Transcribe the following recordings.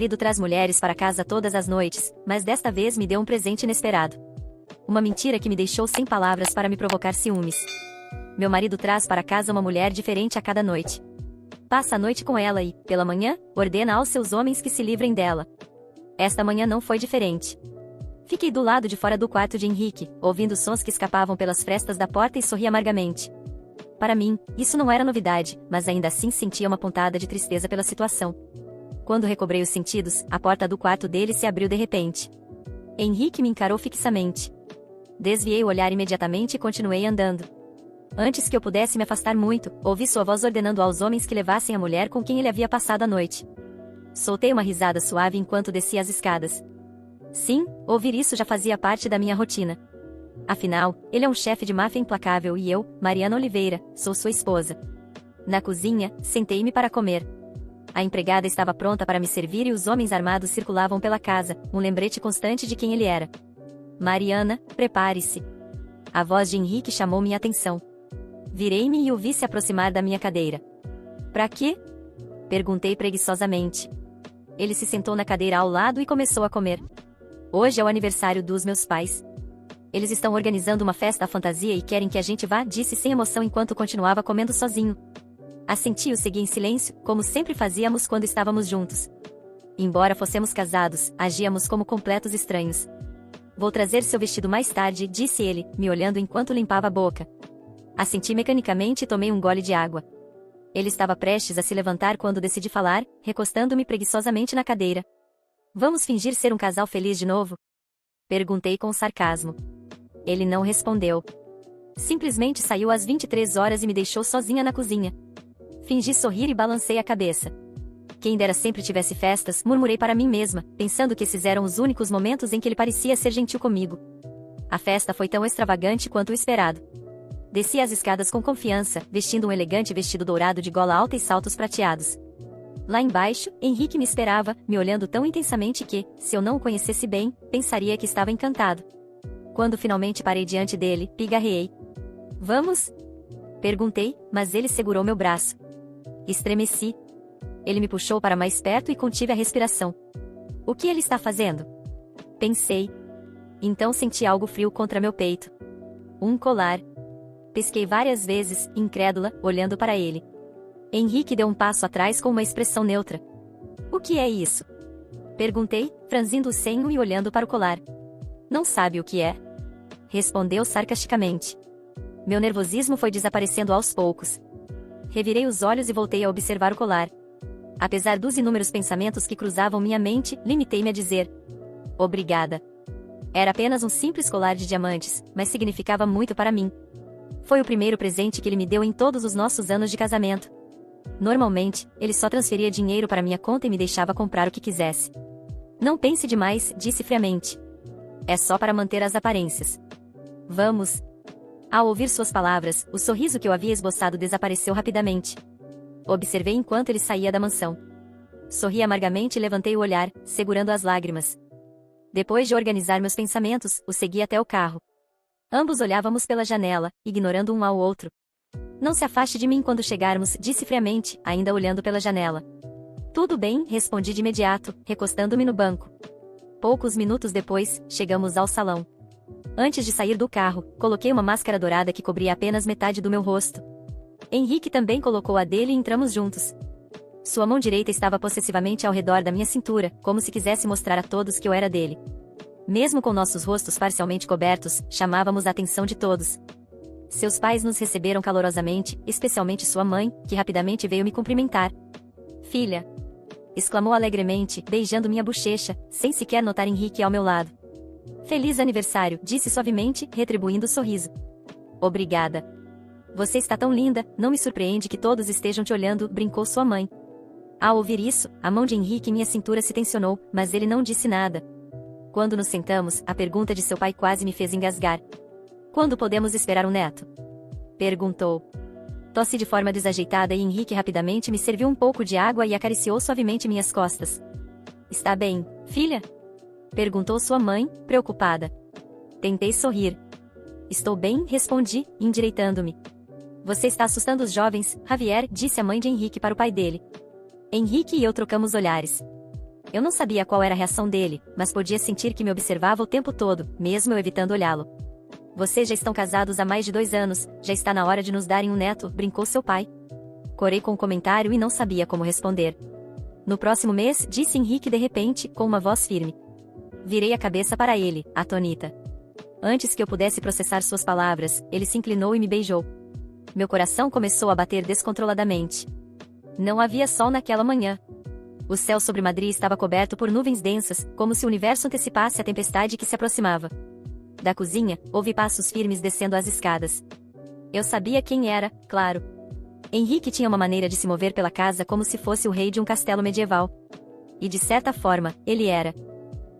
marido traz mulheres para casa todas as noites, mas desta vez me deu um presente inesperado. Uma mentira que me deixou sem palavras para me provocar ciúmes. Meu marido traz para casa uma mulher diferente a cada noite. Passa a noite com ela e, pela manhã, ordena aos seus homens que se livrem dela. Esta manhã não foi diferente. Fiquei do lado de fora do quarto de Henrique, ouvindo sons que escapavam pelas frestas da porta e sorri amargamente. Para mim, isso não era novidade, mas ainda assim sentia uma pontada de tristeza pela situação. Quando recobrei os sentidos, a porta do quarto dele se abriu de repente. Henrique me encarou fixamente. Desviei o olhar imediatamente e continuei andando. Antes que eu pudesse me afastar muito, ouvi sua voz ordenando aos homens que levassem a mulher com quem ele havia passado a noite. Soltei uma risada suave enquanto descia as escadas. Sim, ouvir isso já fazia parte da minha rotina. Afinal, ele é um chefe de máfia implacável e eu, Mariana Oliveira, sou sua esposa. Na cozinha, sentei-me para comer. A empregada estava pronta para me servir e os homens armados circulavam pela casa, um lembrete constante de quem ele era. Mariana, prepare-se. A voz de Henrique chamou minha atenção. Virei-me e o vi se aproximar da minha cadeira. Pra quê? Perguntei preguiçosamente. Ele se sentou na cadeira ao lado e começou a comer. Hoje é o aniversário dos meus pais. Eles estão organizando uma festa à fantasia e querem que a gente vá, disse sem emoção enquanto continuava comendo sozinho. Assenti e o segui em silêncio, como sempre fazíamos quando estávamos juntos. Embora fossemos casados, agíamos como completos estranhos. Vou trazer seu vestido mais tarde, disse ele, me olhando enquanto limpava a boca. Assenti mecanicamente e tomei um gole de água. Ele estava prestes a se levantar quando decidi falar, recostando-me preguiçosamente na cadeira. Vamos fingir ser um casal feliz de novo? Perguntei com sarcasmo. Ele não respondeu. Simplesmente saiu às 23 horas e me deixou sozinha na cozinha. Fingi sorrir e balancei a cabeça. Quem dera sempre tivesse festas, murmurei para mim mesma, pensando que esses eram os únicos momentos em que ele parecia ser gentil comigo. A festa foi tão extravagante quanto o esperado. Desci as escadas com confiança, vestindo um elegante vestido dourado de gola alta e saltos prateados. Lá embaixo, Henrique me esperava, me olhando tão intensamente que, se eu não o conhecesse bem, pensaria que estava encantado. Quando finalmente parei diante dele, pigarreei. Vamos? Perguntei, mas ele segurou meu braço. Estremeci. Ele me puxou para mais perto e contive a respiração. O que ele está fazendo? Pensei. Então senti algo frio contra meu peito. Um colar. Pisquei várias vezes, incrédula, olhando para ele. Henrique deu um passo atrás com uma expressão neutra. O que é isso? Perguntei, franzindo o senho e olhando para o colar. Não sabe o que é? Respondeu sarcasticamente. Meu nervosismo foi desaparecendo aos poucos. Revirei os olhos e voltei a observar o colar. Apesar dos inúmeros pensamentos que cruzavam minha mente, limitei-me a dizer: obrigada. Era apenas um simples colar de diamantes, mas significava muito para mim. Foi o primeiro presente que ele me deu em todos os nossos anos de casamento. Normalmente, ele só transferia dinheiro para minha conta e me deixava comprar o que quisesse. Não pense demais, disse friamente. É só para manter as aparências. Vamos. Ao ouvir suas palavras, o sorriso que eu havia esboçado desapareceu rapidamente. Observei enquanto ele saía da mansão. Sorri amargamente e levantei o olhar, segurando as lágrimas. Depois de organizar meus pensamentos, o segui até o carro. Ambos olhávamos pela janela, ignorando um ao outro. Não se afaste de mim quando chegarmos, disse friamente, ainda olhando pela janela. Tudo bem, respondi de imediato, recostando-me no banco. Poucos minutos depois, chegamos ao salão. Antes de sair do carro, coloquei uma máscara dourada que cobria apenas metade do meu rosto. Henrique também colocou a dele e entramos juntos. Sua mão direita estava possessivamente ao redor da minha cintura, como se quisesse mostrar a todos que eu era dele. Mesmo com nossos rostos parcialmente cobertos, chamávamos a atenção de todos. Seus pais nos receberam calorosamente, especialmente sua mãe, que rapidamente veio me cumprimentar. Filha! Exclamou alegremente, beijando minha bochecha, sem sequer notar Henrique ao meu lado. Feliz aniversário, disse suavemente, retribuindo o sorriso. Obrigada. Você está tão linda, não me surpreende que todos estejam te olhando, brincou sua mãe. Ao ouvir isso, a mão de Henrique em minha cintura se tensionou, mas ele não disse nada. Quando nos sentamos, a pergunta de seu pai quase me fez engasgar. Quando podemos esperar um neto? Perguntou. Tossi de forma desajeitada e Henrique rapidamente me serviu um pouco de água e acariciou suavemente minhas costas. Está bem, filha? Perguntou sua mãe, preocupada. Tentei sorrir. Estou bem, respondi, endireitando-me. Você está assustando os jovens, Javier, disse a mãe de Henrique para o pai dele. Henrique e eu trocamos olhares. Eu não sabia qual era a reação dele, mas podia sentir que me observava o tempo todo, mesmo eu evitando olhá-lo. Vocês já estão casados há mais de 2 anos, já está na hora de nos darem um neto, brincou seu pai. Corei com o comentário e não sabia como responder. No próximo mês, disse Henrique de repente, com uma voz firme. Virei a cabeça para ele, atônita. Antes que eu pudesse processar suas palavras, ele se inclinou e me beijou. Meu coração começou a bater descontroladamente. Não havia sol naquela manhã. O céu sobre Madrid estava coberto por nuvens densas, como se o universo antecipasse a tempestade que se aproximava. Da cozinha, ouvi passos firmes descendo as escadas. Eu sabia quem era, claro. Henrique tinha uma maneira de se mover pela casa como se fosse o rei de um castelo medieval. E de certa forma, ele era.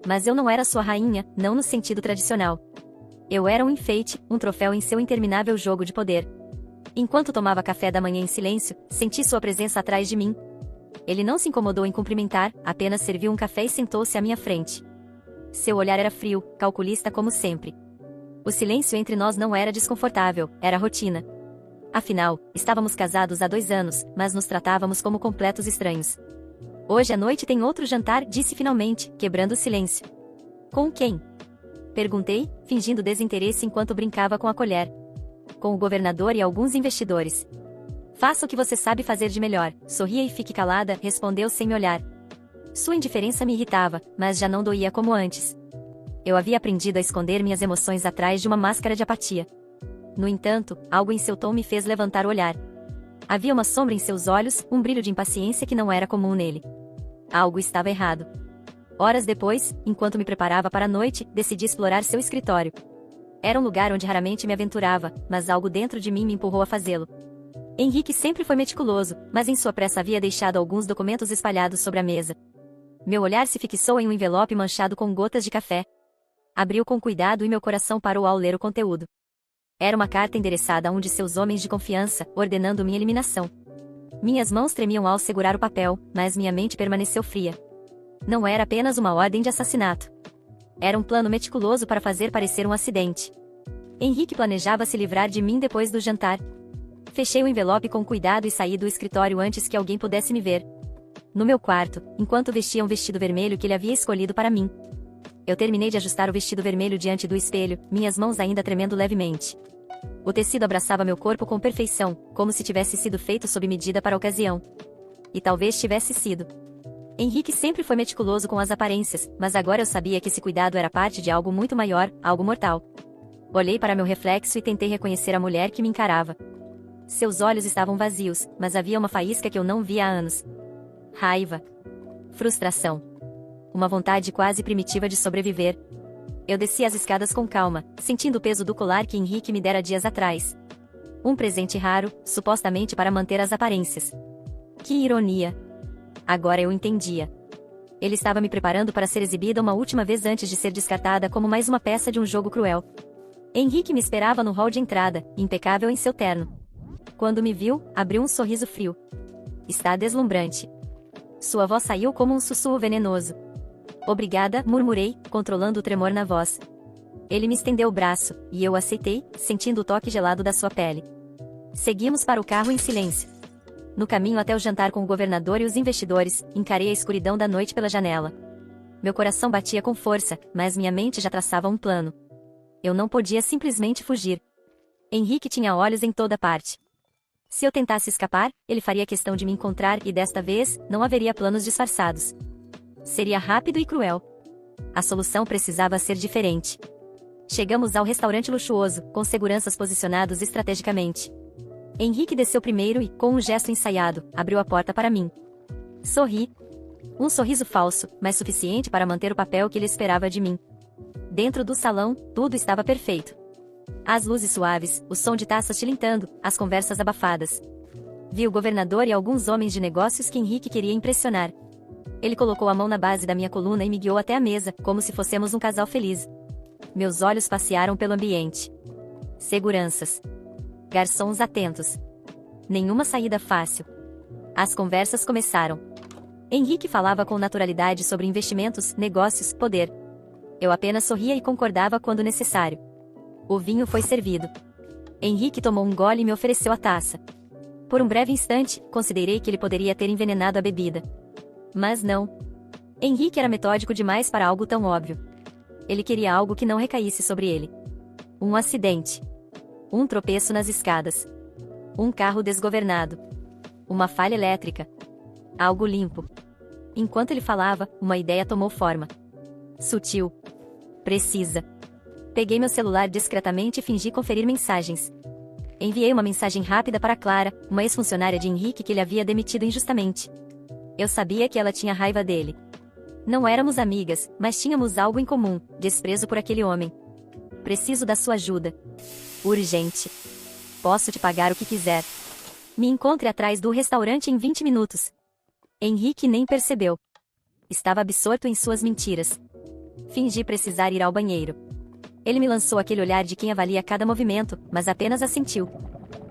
Mas eu não era sua rainha, não no sentido tradicional. Eu era um enfeite, um troféu em seu interminável jogo de poder. Enquanto tomava café da manhã em silêncio, senti sua presença atrás de mim. Ele não se incomodou em cumprimentar, apenas serviu um café e sentou-se à minha frente. Seu olhar era frio, calculista como sempre. O silêncio entre nós não era desconfortável, era rotina. Afinal, estávamos casados há 2 anos, mas nos tratávamos como completos estranhos. Hoje à noite tem outro jantar, disse finalmente, quebrando o silêncio. Com quem? Perguntei, fingindo desinteresse enquanto brincava com a colher. Com o governador e alguns investidores. Faça o que você sabe fazer de melhor, sorria e fique calada, respondeu sem me olhar. Sua indiferença me irritava, mas já não doía como antes. Eu havia aprendido a esconder minhas emoções atrás de uma máscara de apatia. No entanto, algo em seu tom me fez levantar o olhar. Havia uma sombra em seus olhos, um brilho de impaciência que não era comum nele. Algo estava errado. Horas depois, enquanto me preparava para a noite, decidi explorar seu escritório. Era um lugar onde raramente me aventurava, mas algo dentro de mim me empurrou a fazê-lo. Henrique sempre foi meticuloso, mas em sua pressa havia deixado alguns documentos espalhados sobre a mesa. Meu olhar se fixou em um envelope manchado com gotas de café. Abriu com cuidado e meu coração parou ao ler o conteúdo. Era uma carta endereçada a um de seus homens de confiança, ordenando minha eliminação. Minhas mãos tremiam ao segurar o papel, mas minha mente permaneceu fria. Não era apenas uma ordem de assassinato. Era um plano meticuloso para fazer parecer um acidente. Henrique planejava se livrar de mim depois do jantar. Fechei o envelope com cuidado e saí do escritório antes que alguém pudesse me ver. No meu quarto, enquanto vestia um vestido vermelho que ele havia escolhido para mim. Eu terminei de ajustar o vestido vermelho diante do espelho, minhas mãos ainda tremendo levemente. O tecido abraçava meu corpo com perfeição, como se tivesse sido feito sob medida para a ocasião. E talvez tivesse sido. Henrique sempre foi meticuloso com as aparências, mas agora eu sabia que esse cuidado era parte de algo muito maior, algo mortal. Olhei para meu reflexo e tentei reconhecer a mulher que me encarava. Seus olhos estavam vazios, mas havia uma faísca que eu não via há anos. Raiva. Frustração. Uma vontade quase primitiva de sobreviver. Eu desci as escadas com calma, sentindo o peso do colar que Henrique me dera dias atrás. Um presente raro, supostamente para manter as aparências. Que ironia. Agora eu entendia. Ele estava me preparando para ser exibida uma última vez antes de ser descartada como mais uma peça de um jogo cruel. Henrique me esperava no hall de entrada, impecável em seu terno. Quando me viu, abriu um sorriso frio. Está deslumbrante. Sua voz saiu como um sussurro venenoso. Obrigada, murmurei, controlando o tremor na voz. Ele me estendeu o braço, e eu aceitei, sentindo o toque gelado da sua pele. Seguimos para o carro em silêncio. No caminho até o jantar com o governador e os investidores, encarei a escuridão da noite pela janela. Meu coração batia com força, mas minha mente já traçava um plano. Eu não podia simplesmente fugir. Henrique tinha olhos em toda parte. Se eu tentasse escapar, ele faria questão de me encontrar e desta vez, não haveria planos disfarçados. Seria rápido e cruel. A solução precisava ser diferente. Chegamos ao restaurante luxuoso, com seguranças posicionados estrategicamente. Henrique desceu primeiro e, com um gesto ensaiado, abriu a porta para mim. Sorri. Um sorriso falso, mas suficiente para manter o papel que ele esperava de mim. Dentro do salão, tudo estava perfeito. As luzes suaves, o som de taças tilintando, as conversas abafadas. Vi o governador e alguns homens de negócios que Henrique queria impressionar. Ele colocou a mão na base da minha coluna e me guiou até a mesa, como se fôssemos um casal feliz. Meus olhos passearam pelo ambiente. Seguranças. Garçons atentos. Nenhuma saída fácil. As conversas começaram. Henrique falava com naturalidade sobre investimentos, negócios, poder. Eu apenas sorria e concordava quando necessário. O vinho foi servido. Henrique tomou um gole e me ofereceu a taça. Por um breve instante, considerei que ele poderia ter envenenado a bebida. Mas não. Henrique era metódico demais para algo tão óbvio. Ele queria algo que não recaísse sobre ele. Um acidente. Um tropeço nas escadas. Um carro desgovernado. Uma falha elétrica. Algo limpo. Enquanto ele falava, uma ideia tomou forma. Sutil. Precisa. Peguei meu celular discretamente e fingi conferir mensagens. Enviei uma mensagem rápida para Clara, uma ex-funcionária de Henrique que ele havia demitido injustamente. Eu sabia que ela tinha raiva dele. Não éramos amigas, mas tínhamos algo em comum: desprezo por aquele homem. Preciso da sua ajuda. Urgente. Posso te pagar o que quiser. Me encontre atrás do restaurante em 20 minutos. Henrique nem percebeu. Estava absorto em suas mentiras. Fingi precisar ir ao banheiro. Ele me lançou aquele olhar de quem avalia cada movimento, mas apenas assentiu.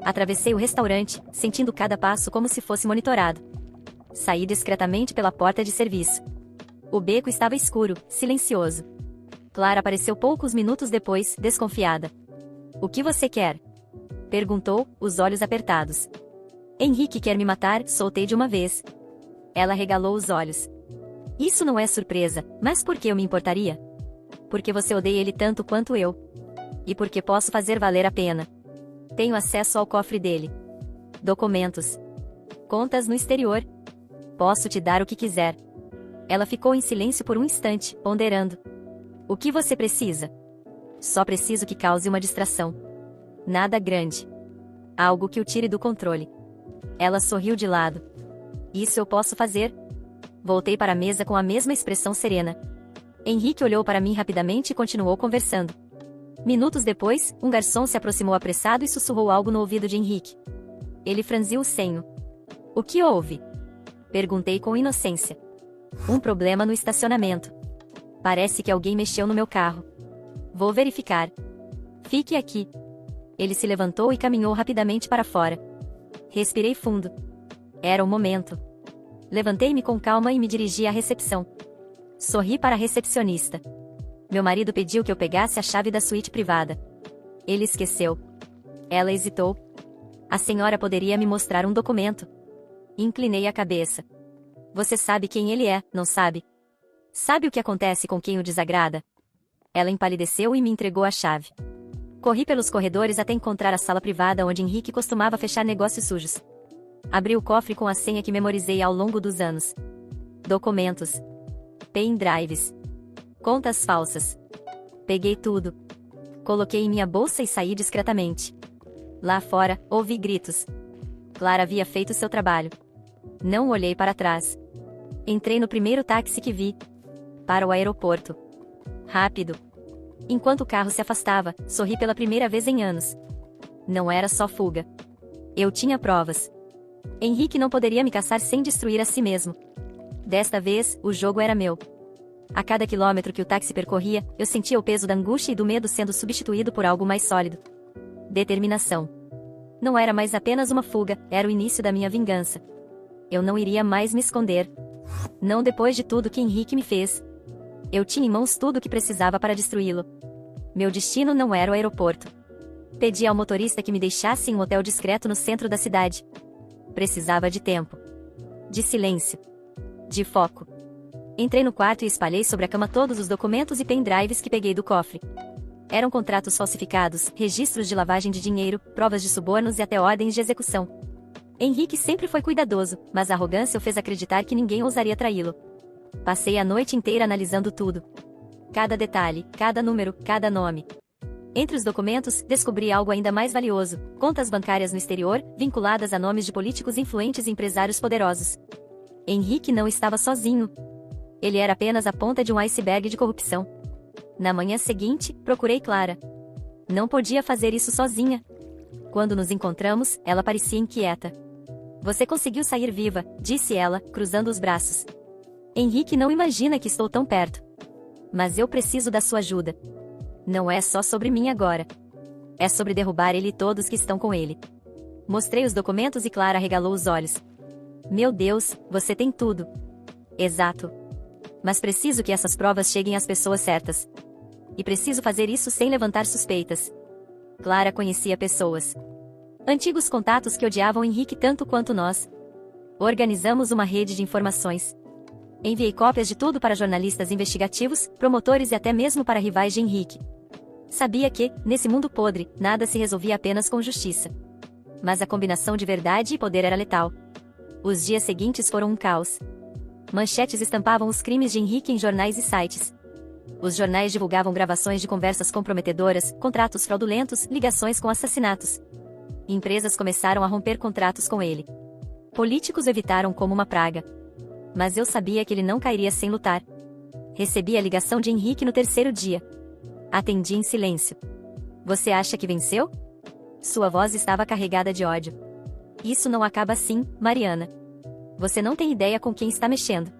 Atravessei o restaurante, sentindo cada passo como se fosse monitorado. Saí discretamente pela porta de serviço. O beco estava escuro, silencioso. Clara apareceu poucos minutos depois, desconfiada. "O que você quer?" perguntou, os olhos apertados. "Henrique quer me matar", soltei de uma vez. Ela regalou os olhos. "Isso não é surpresa, mas por que eu me importaria?" "Porque você odeia ele tanto quanto eu. E porque posso fazer valer a pena. Tenho acesso ao cofre dele. Documentos. Contas no exterior. Posso te dar o que quiser." Ela ficou em silêncio por um instante, ponderando. "O que você precisa?" "Só preciso que cause uma distração. Nada grande. Algo que o tire do controle." Ela sorriu de lado. "Isso eu posso fazer?" Voltei para a mesa com a mesma expressão serena. Henrique olhou para mim rapidamente e continuou conversando. Minutos depois, um garçom se aproximou apressado e sussurrou algo no ouvido de Henrique. Ele franziu o senho. "O que houve?" perguntei com inocência. "Um problema no estacionamento. Parece que alguém mexeu no meu carro. Vou verificar." "Fique aqui." Ele se levantou e caminhou rapidamente para fora. Respirei fundo. Era o momento. Levantei-me com calma e me dirigi à recepção. Sorri para a recepcionista. Meu marido pediu que eu pegasse a chave da suíte privada. Ele esqueceu. Ela hesitou. "A senhora poderia me mostrar um documento?" Inclinei a cabeça. "Você sabe quem ele é, não sabe? Sabe o que acontece com quem o desagrada?" Ela empalideceu e me entregou a chave. Corri pelos corredores até encontrar a sala privada onde Henrique costumava fechar negócios sujos. Abri o cofre com a senha que memorizei ao longo dos anos. Documentos. Pendrives. Contas falsas. Peguei tudo. Coloquei em minha bolsa e saí discretamente. Lá fora, ouvi gritos. Clara havia feito seu trabalho. Não olhei para trás. Entrei no primeiro táxi que vi. Para o aeroporto. Rápido. Enquanto o carro se afastava, sorri pela primeira vez em anos. Não era só fuga. Eu tinha provas. Henrique não poderia me caçar sem destruir a si mesmo. Desta vez, o jogo era meu. A cada quilômetro que o táxi percorria, eu sentia o peso da angústia e do medo sendo substituído por algo mais sólido. Determinação. Não era mais apenas uma fuga, era o início da minha vingança. Eu não iria mais me esconder. Não depois de tudo que Henrique me fez. Eu tinha em mãos tudo o que precisava para destruí-lo. Meu destino não era o aeroporto. Pedi ao motorista que me deixasse em um hotel discreto no centro da cidade. Precisava de tempo. De silêncio. De foco. Entrei no quarto e espalhei sobre a cama todos os documentos e pendrives que peguei do cofre. Eram contratos falsificados, registros de lavagem de dinheiro, provas de subornos e até ordens de execução. Henrique sempre foi cuidadoso, mas a arrogância o fez acreditar que ninguém ousaria traí-lo. Passei a noite inteira analisando tudo. Cada detalhe, cada número, cada nome. Entre os documentos, descobri algo ainda mais valioso: contas bancárias no exterior, vinculadas a nomes de políticos influentes e empresários poderosos. Henrique não estava sozinho. Ele era apenas a ponta de um iceberg de corrupção. Na manhã seguinte, procurei Clara. Não podia fazer isso sozinha. Quando nos encontramos, ela parecia inquieta. "Você conseguiu sair viva", disse ela, cruzando os braços. "Henrique não imagina que estou tão perto. Mas eu preciso da sua ajuda. Não é só sobre mim agora. É sobre derrubar ele e todos que estão com ele." Mostrei os documentos e Clara arregalou os olhos. "Meu Deus, você tem tudo." "Exato. Mas preciso que essas provas cheguem às pessoas certas. E preciso fazer isso sem levantar suspeitas." Clara conhecia pessoas. Antigos contatos que odiavam Henrique tanto quanto nós. Organizamos uma rede de informações. Enviei cópias de tudo para jornalistas investigativos, promotores e até mesmo para rivais de Henrique. Sabia que, nesse mundo podre, nada se resolvia apenas com justiça. Mas a combinação de verdade e poder era letal. Os dias seguintes foram um caos. Manchetes estampavam os crimes de Henrique em jornais e sites. Os jornais divulgavam gravações de conversas comprometedoras, contratos fraudulentos, ligações com assassinatos. Empresas começaram a romper contratos com ele. Políticos o evitaram como uma praga. Mas eu sabia que ele não cairia sem lutar. Recebi a ligação de Henrique no terceiro dia. Atendi em silêncio. Você acha que venceu? Sua voz estava carregada de ódio. Isso não acaba assim, Mariana. Você não tem ideia com quem está mexendo.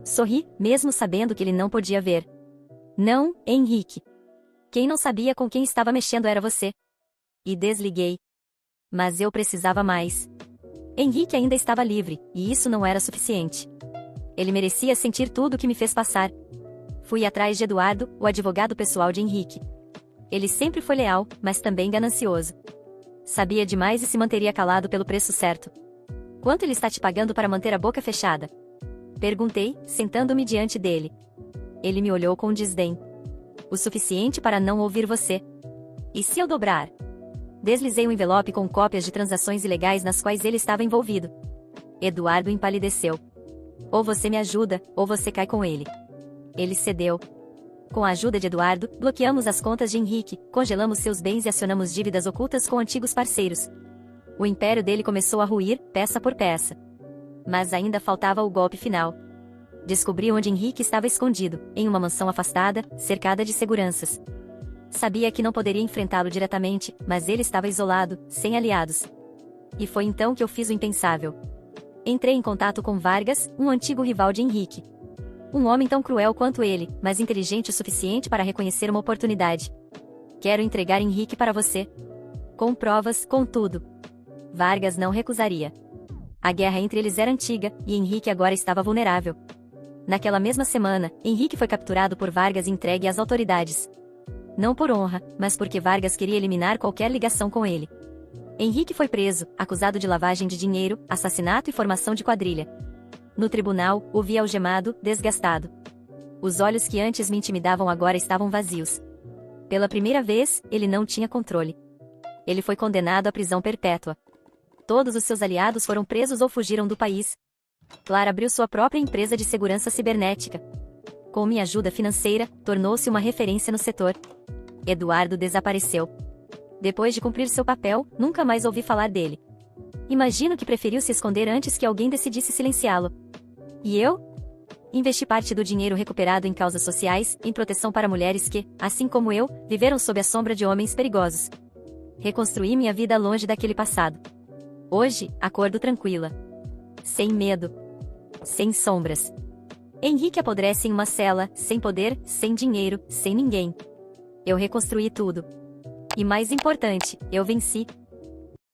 Sorri, mesmo sabendo que ele não podia ver. Não, Henrique. Quem não sabia com quem estava mexendo era você. E desliguei. Mas eu precisava mais. Henrique ainda estava livre, e isso não era suficiente. Ele merecia sentir tudo o que me fez passar. Fui atrás de Eduardo, o advogado pessoal de Henrique. Ele sempre foi leal, mas também ganancioso. Sabia demais e se manteria calado pelo preço certo. Quanto ele está te pagando para manter a boca fechada? Perguntei, sentando-me diante dele. Ele me olhou com desdém. O suficiente para não ouvir você. E se eu dobrar? Deslizei um envelope com cópias de transações ilegais nas quais ele estava envolvido. Eduardo empalideceu. Ou você me ajuda, ou você cai com ele. Ele cedeu. Com a ajuda de Eduardo, bloqueamos as contas de Henrique, congelamos seus bens e acionamos dívidas ocultas com antigos parceiros. O império dele começou a ruir, peça por peça. Mas ainda faltava o golpe final. Descobri onde Henrique estava escondido, em uma mansão afastada, cercada de seguranças. Sabia que não poderia enfrentá-lo diretamente, mas ele estava isolado, sem aliados. E foi então que eu fiz o impensável. Entrei em contato com Vargas, um antigo rival de Henrique. Um homem tão cruel quanto ele, mas inteligente o suficiente para reconhecer uma oportunidade. Quero entregar Henrique para você. Com provas, com tudo. Vargas não recusaria. A guerra entre eles era antiga, e Henrique agora estava vulnerável. Naquela mesma semana, Henrique foi capturado por Vargas e entregue às autoridades. Não por honra, mas porque Vargas queria eliminar qualquer ligação com ele. Henrique foi preso, acusado de lavagem de dinheiro, assassinato e formação de quadrilha. No tribunal, o vi algemado, desgastado. Os olhos que antes me intimidavam agora estavam vazios. Pela primeira vez, ele não tinha controle. Ele foi condenado à prisão perpétua. Todos os seus aliados foram presos ou fugiram do país. Clara abriu sua própria empresa de segurança cibernética. Com minha ajuda financeira, tornou-se uma referência no setor. Eduardo desapareceu. Depois de cumprir seu papel, nunca mais ouvi falar dele. Imagino que preferiu se esconder antes que alguém decidisse silenciá-lo. E eu? Investi parte do dinheiro recuperado em causas sociais, em proteção para mulheres que, assim como eu, viveram sob a sombra de homens perigosos. Reconstruí minha vida longe daquele passado. Hoje, acordo tranquila. Sem medo. Sem sombras. Henrique apodrece em uma cela, sem poder, sem dinheiro, sem ninguém. Eu reconstruí tudo. E mais importante, eu venci.